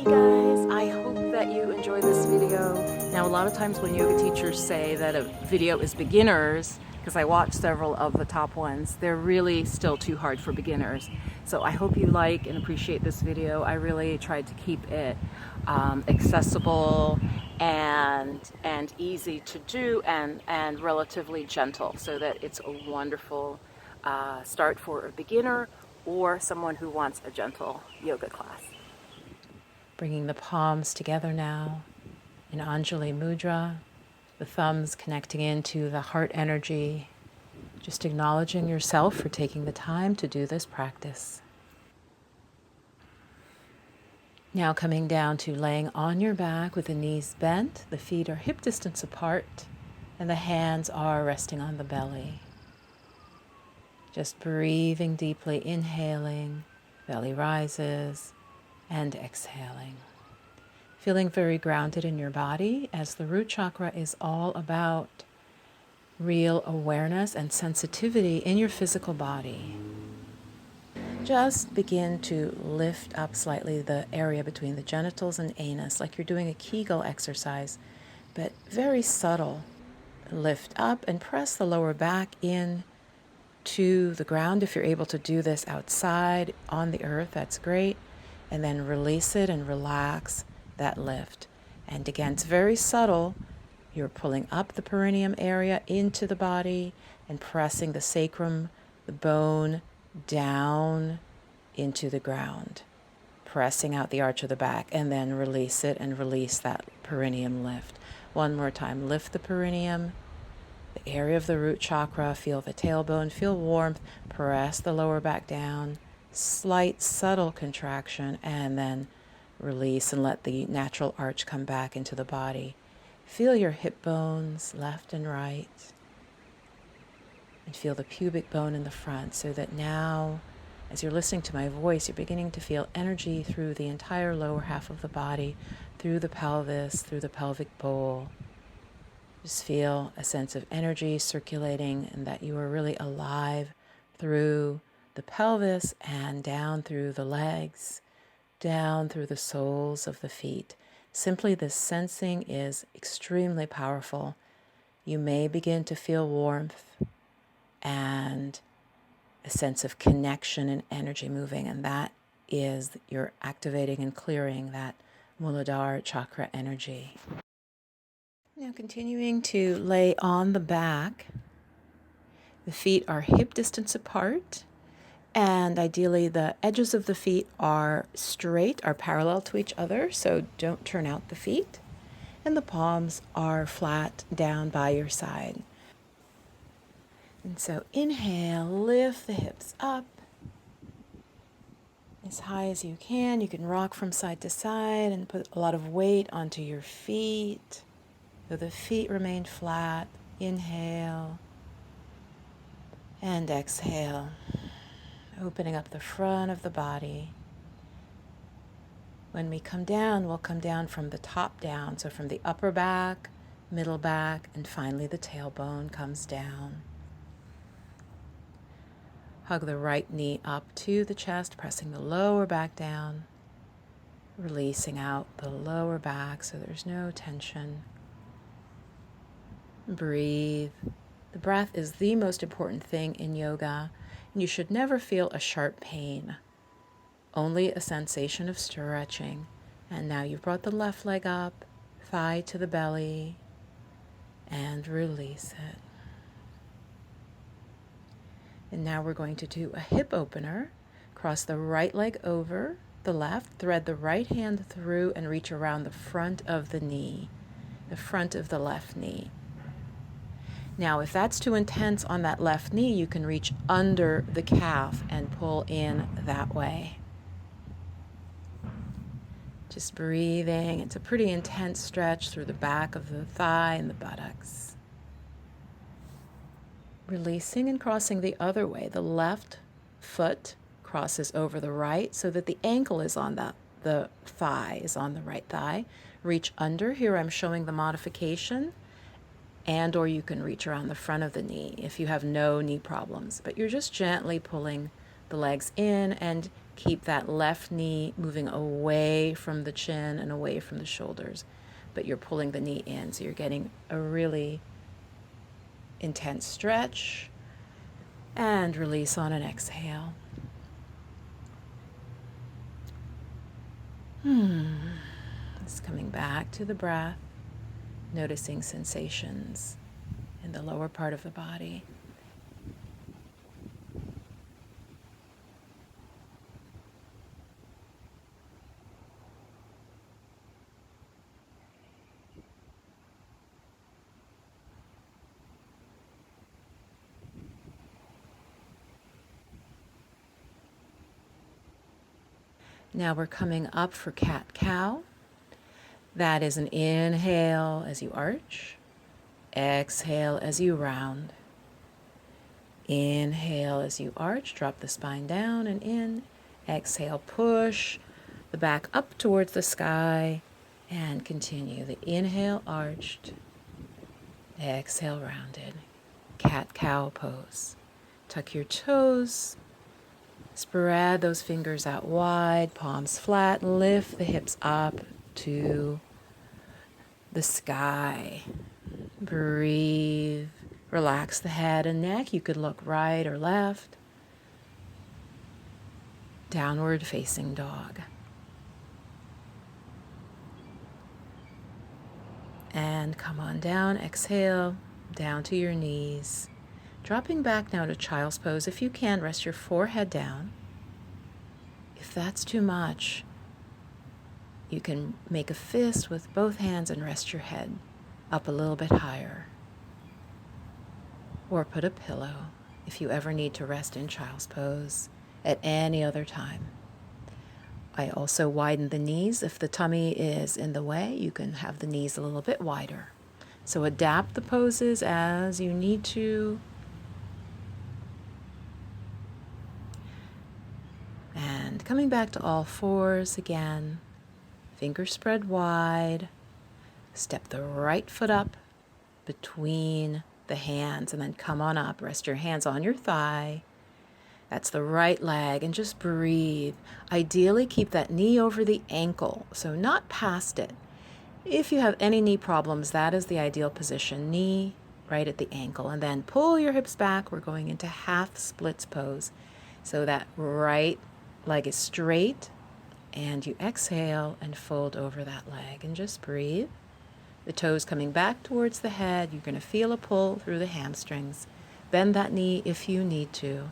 Hey guys, I hope that you enjoy this video. Now, a lot of times when yoga teachers say that a video is beginners, because I watched several of the top ones, they're really still too hard for beginners. So I hope you like and appreciate this video. I really tried to keep it accessible and easy to do and relatively gentle, so that it's a wonderful start for a beginner or someone who wants a gentle yoga class. Bringing the palms together now in Anjali Mudra, the thumbs connecting into the heart energy, just acknowledging yourself for taking the time to do this practice. Now coming down to laying on your back with the knees bent, the feet are hip distance apart, and the hands are resting on the belly. Just breathing deeply, inhaling, belly rises, and exhaling. Feeling very grounded in your body, as the root chakra is all about real awareness and sensitivity in your physical body. Just begin to lift up slightly the area between the genitals and anus, like you're doing a Kegel exercise, but very subtle. Lift up and press the lower back in to the ground. If you're able to do this outside on the earth, that's great. And then release it and relax that lift. And again, it's very subtle. You're pulling up the perineum area into the body and pressing the sacrum, the bone, down into the ground. Pressing out the arch of the back, and then release it and release that perineum lift. One more time, lift the perineum, the area of the root chakra, feel the tailbone, feel warmth, press the lower back down. Slight, subtle contraction, and then release and let the natural arch come back into the body. Feel your hip bones, left and right, and feel the pubic bone in the front, so that now, as you're listening to my voice, you're beginning to feel energy through the entire lower half of the body, through the pelvis, through the pelvic bowl. Just feel a sense of energy circulating, and that you are really alive through the pelvis and down through the legs, down through the soles of the feet. Simply this sensing is extremely powerful. You may begin to feel warmth and a sense of connection and energy moving, and that is you're activating and clearing that mula-bandha chakra energy. Now continuing to lay on the back, the feet are hip distance apart. And ideally, the edges of the feet are straight, are parallel to each other, so don't turn out the feet. And the palms are flat down by your side. And so inhale, lift the hips up as high as you can. You can rock from side to side and put a lot of weight onto your feet, so the feet remain flat. Inhale and exhale. Opening up the front of the body. When we come down, we'll come down from the top down. So from the upper back, middle back, and finally the tailbone comes down. Hug the right knee up to the chest, pressing the lower back down. Releasing out the lower back so there's no tension. Breathe. The breath is the most important thing in yoga. You should never feel a sharp pain, only a sensation of stretching. And now you've brought the left leg up, thigh to the belly, and release it. And now we're going to do a hip opener. Cross the right leg over the left, thread the right hand through, and reach around the front of the knee, the front of the left knee. Now, if that's too intense on that left knee, you can reach under the calf and pull in that way. Just breathing. It's a pretty intense stretch through the back of the thigh and the buttocks. Releasing and crossing the other way. The left foot crosses over the right so that the ankle is on the thigh is on the right thigh. Reach under. Here I'm showing the modification. And or you can reach around the front of the knee if you have no knee problems. But you're just gently pulling the legs in and Keep that left knee moving away from the chin and away from the shoulders, but you're pulling the knee in, so you're getting a really intense stretch. And release on an exhale. Just coming back to the breath, noticing sensations in the lower part of the body. Now we're coming up for cat-cow. That is an inhale as you arch, exhale as you round. Inhale as you arch, drop the spine down and in. Exhale, push the back up towards the sky and continue. The inhale arched, exhale rounded. Cat-cow pose. Tuck your toes. Spread those fingers out wide, palms flat, lift the hips up to the sky. Breathe, relax the head and neck. You could look right or left. Downward facing dog. And come on down, exhale, down to your knees. Dropping back now to child's pose. If you can, rest your forehead down. If that's too much, you can make a fist with both hands and rest your head up a little bit higher. Or put a pillow if you ever need to rest in child's pose at any other time. I also widen the knees. If the tummy is in the way, you can have the knees a little bit wider. So adapt the poses as you need to. And coming back to all fours again, fingers spread wide, step the right foot up between the hands and then come on up. Rest your hands on your thigh. That's the right leg and just breathe. Ideally keep that knee over the ankle, so not past it. If you have any knee problems, that is the ideal position. Knee right at the ankle and then pull your hips back. We're going into half splits pose. So that right leg is straight and you exhale and fold over that leg and just breathe. The toes coming back towards the head. You're going to feel a pull through the hamstrings. Bend that knee if you need to.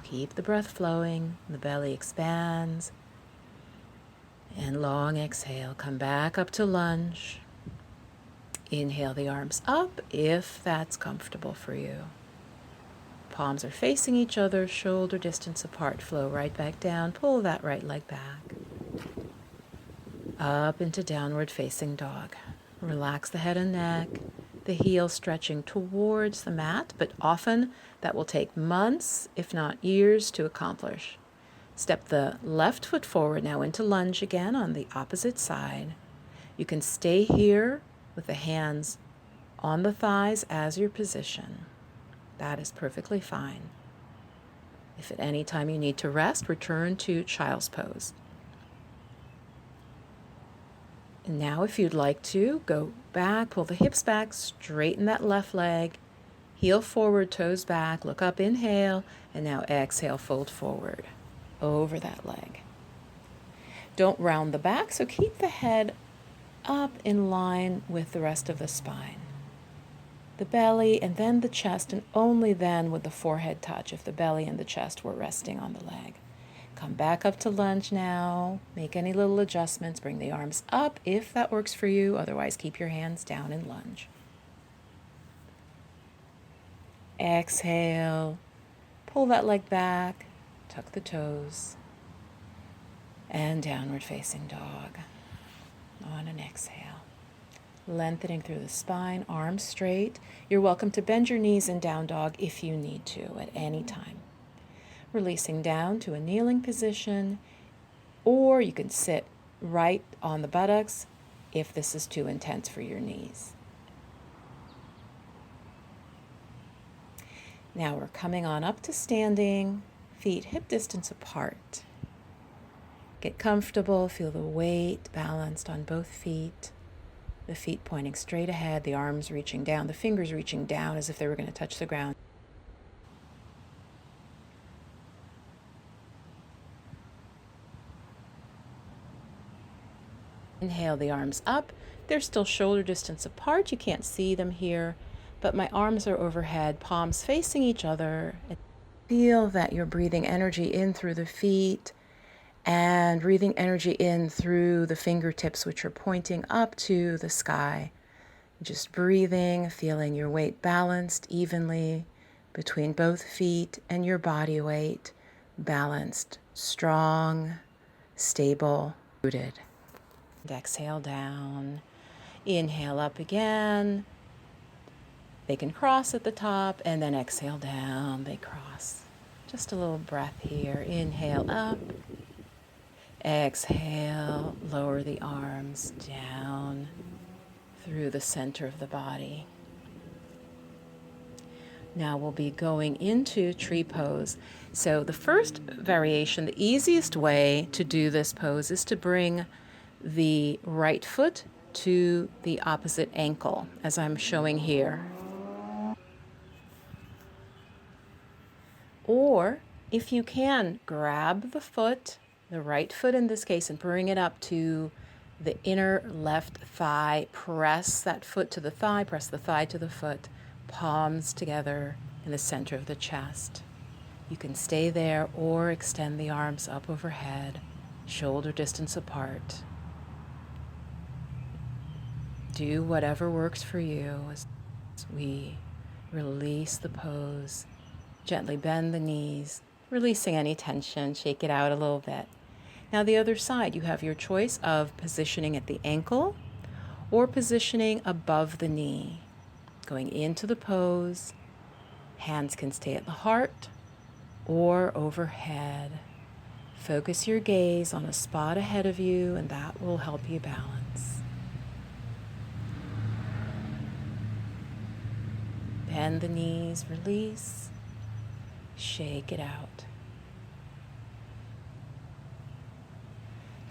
Keep the breath flowing. The belly expands. And long exhale. Come back up to lunge. Inhale the arms up if that's comfortable for you. Palms are facing each other, shoulder distance apart. Flow right back down. Pull that right leg back. Up into downward facing dog. Relax the head and neck. The heels stretching towards the mat, but often that will take months, if not years, to accomplish. Step the left foot forward now into lunge again on the opposite side. You can stay here with the hands on the thighs as your position. That is perfectly fine. If at any time you need to rest, return to child's pose. And now if you'd like to, go back, pull the hips back, straighten that left leg, heel forward, toes back, look up, inhale, and now exhale, fold forward over that leg. Don't round the back, so keep the head up in line with the rest of the spine. The belly and then the chest, and only then would the forehead touch if the belly and the chest were resting on the leg. Come back up to lunge now. Make any little adjustments. Bring the arms up if that works for you. Otherwise, keep your hands down in lunge. Exhale. Pull that leg back. Tuck the toes. And downward facing dog. On an exhale. Lengthening through the spine, arms straight. You're welcome to bend your knees in down dog if you need to at any time. Releasing down to a kneeling position, or you can sit right on the buttocks if this is too intense for your knees. Now we're coming on up to standing, feet hip distance apart. Get comfortable, feel the weight balanced on both feet, the feet pointing straight ahead, the arms reaching down, the fingers reaching down as if they were going to touch the ground. Inhale the arms up. They're still shoulder distance apart. You can't see them here, but my arms are overhead, palms facing each other. Feel that you're breathing energy in through the feet and breathing energy in through the fingertips, which are pointing up to the sky. Just breathing, feeling your weight balanced evenly between both feet and your body weight, balanced, strong, stable, rooted. And exhale down. Inhale up again. They can cross at the top, and then exhale down, they cross. Just a little breath here. Inhale up. Exhale, lower the arms down through the center of the body. Now we'll be going into tree pose. So the first variation, the easiest way to do this pose is to bring the right foot to the opposite ankle, as I'm showing here. Or if you can, grab the foot, the right foot in this case, and bring it up to the inner left thigh. Press that foot to the thigh, press the thigh to the foot, palms together in the center of the chest. You can stay there or extend the arms up overhead, shoulder distance apart. Do whatever works for you as we release the pose. Gently bend the knees, releasing any tension, shake it out a little bit. Now the other side, you have your choice of positioning at the ankle or positioning above the knee. Going into the pose, hands can stay at the heart or overhead. Focus your gaze on a spot ahead of you, and that will help you balance. Bend the knees, release, shake it out.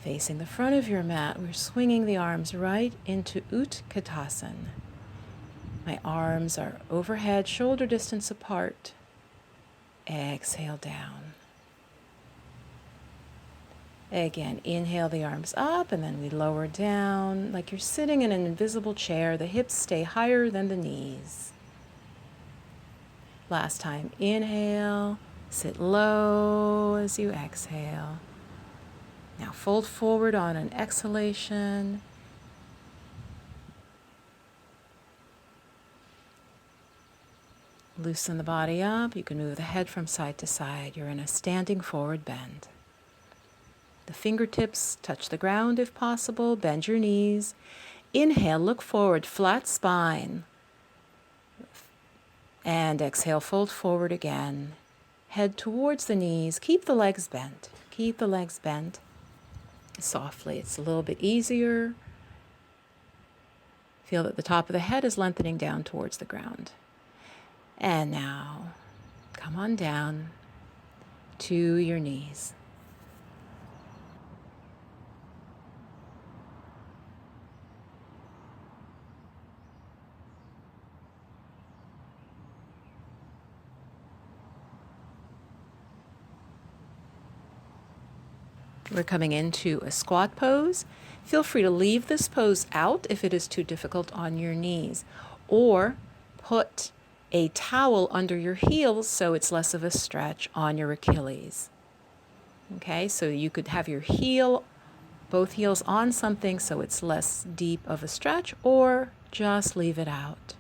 Facing the front of your mat, we're swinging the arms right into Utkatasana. My arms are overhead, shoulder distance apart. Exhale down. Again, inhale the arms up, and then we lower down like you're sitting in an invisible chair. The hips stay higher than the knees. Last time, inhale, sit low as you exhale. Now fold forward on an exhalation. Loosen the body up. You can move the head from side to side. You're in a standing forward bend. The fingertips touch the ground if possible. Bend your knees. Inhale, look forward, flat spine. And exhale, fold forward again. Head towards the knees. Keep the legs bent. Keep the legs bent softly. It's a little bit easier. Feel that the top of the head is lengthening down towards the ground. And now, come on down to your knees. We're coming into a squat pose. Feel free to leave this pose out if it is too difficult on your knees, or put a towel under your heels so it's less of a stretch on your Achilles. Okay, so you could have your both heels on something so it's less deep of a stretch, or just leave it out.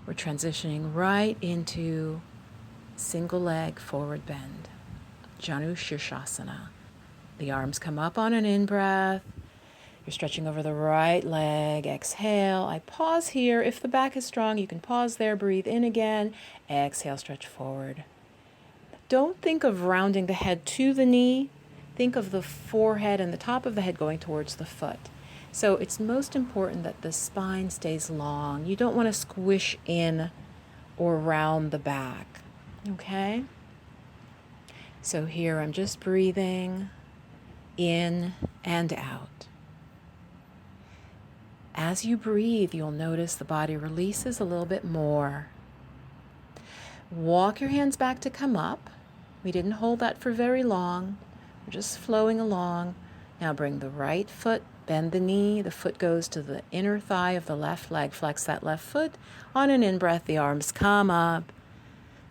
We're transitioning right into single leg forward bend, Janu Shirshasana. The arms come up on an in-breath, You're stretching over the right leg. Exhale. I pause here. If the back is strong, you can pause there. Breathe in again. Exhale, stretch forward. Don't think of rounding the head to the knee. Think of the forehead and the top of the head going towards the foot. So it's most important that the spine stays long. You don't want to squish in or round the back. Okay? So here I'm just breathing in and out. As you breathe, you'll notice the body releases a little bit more. Walk your hands back to come up. We didn't hold that for very long. We're just flowing along. Now bring the right foot, bend the knee. The foot goes to the inner thigh of the left leg. Flex that left foot. On an in-breath, the arms come up.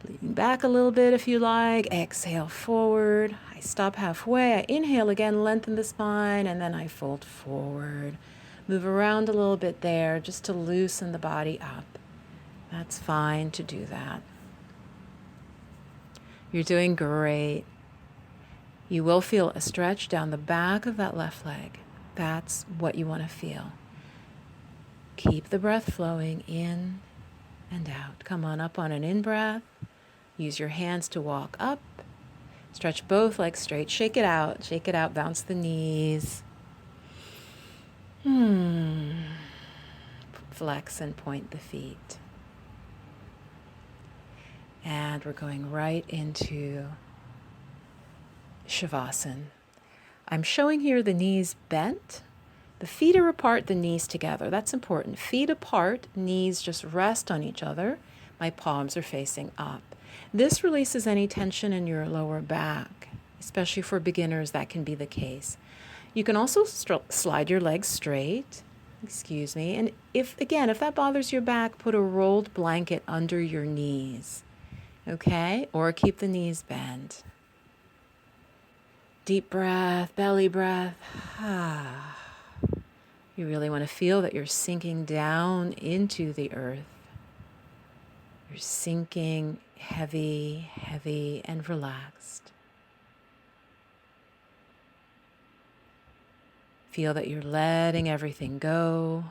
Lean back a little bit if you like. Exhale forward. I stop halfway. I inhale again, lengthen the spine, and then I fold forward. Move around a little bit there just to loosen the body up. That's fine to do that. You're doing great. You will feel a stretch down the back of that left leg. That's what you want to feel. Keep the breath flowing in and out. Come on up on an in-breath. Use your hands to walk up. Stretch both legs straight. Shake it out, bounce the knees. Flex and point the feet. And we're going right into Shavasana. I'm showing here the knees bent. The feet are apart, the knees together. That's important. Feet apart, knees just rest on each other. My palms are facing up. This releases any tension in your lower back, especially for beginners, that can be the case. You can also slide your legs straight, and if that bothers your back, put a rolled blanket under your knees, okay? Or keep the knees bent. Deep breath, belly breath. You really want to feel that you're sinking down into the earth. You're sinking heavy, heavy, and relaxed. Feel that you're letting everything go,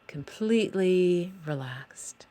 completely relaxed.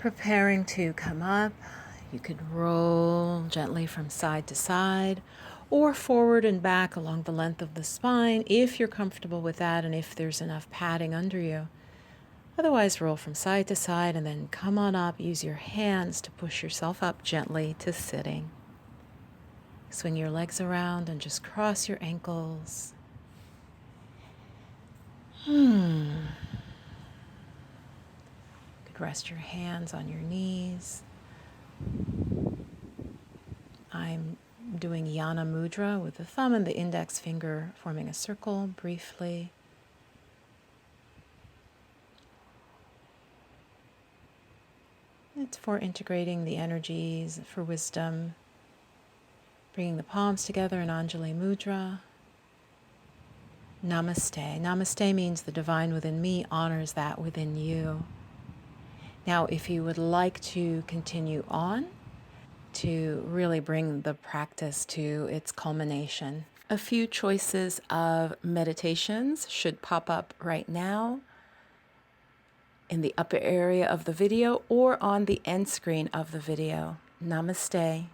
Preparing to come up, you could roll gently from side to side or forward and back along the length of the spine if you're comfortable with that and if there's enough padding under you. Otherwise, roll from side to side and then come on up. Use your hands to push yourself up gently to sitting. Swing your legs around and just cross your ankles. You could rest your hands on your knees. I'm doing Yana Mudra with the thumb and the index finger forming a circle briefly. It's for integrating the energies, for wisdom, bringing the palms together in Anjali Mudra. Namaste. Namaste means the divine within me honors that within you. Now, if you would like to continue on, to really bring the practice to its culmination, a few choices of meditations should pop up right now in the upper area of the video or on the end screen of the video. Namaste.